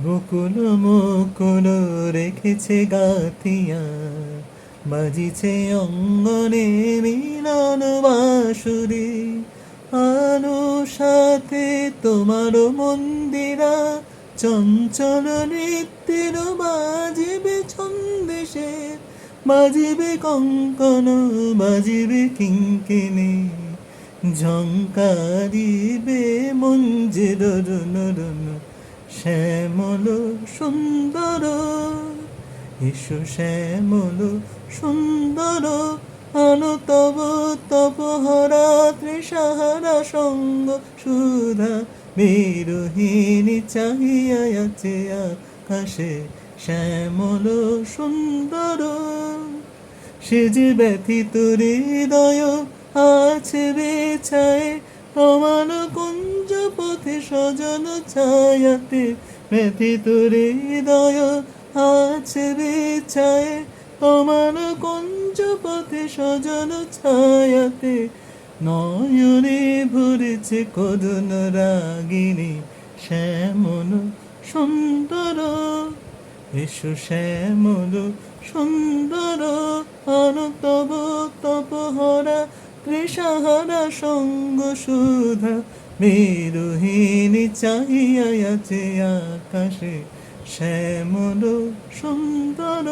বকুল মুকুল রেখেছে গাথিয়া, বাজিছে অঙ্গনে মিলন বাঁশুরি। আলো সাথে তোমার মন্দিরা, চঞ্চল নৃত্যের বাজিবে ছন্দেশে, বাজিবে কঙ্কন, বাজিবে কিঙ্কিণী, ঝঙ্কারিবে মঞ্জের রুন। শ্যামল সুন্দর, এসো শ্যামল সুন্দর, আলো তব তপহরা তৃষাহারা সঙ্গ সুধা বিরোহিণী চাহিয়া আছে আকাশে শ্যামল সুন্দর। সে যে ব্যথিত হৃদয় আছে বেছায়, তোমার কুঞ্জ পথে সজন ছায়াতে, ব্যথিত হৃদয় আছে বেছায়, তোমার কুঞ্জ পথে সজন ছায়াতে। নয়নে ভরেছে করুণ রাগিনী শ্যামল সুন্দর, এসো শ্যামল সুন্দর, আলো তব তপহরা তৃষাহারা সঙ্গ সুধা বিরোহিণী চাহিয়া আছে আকাশে শ্যামল সুন্দর।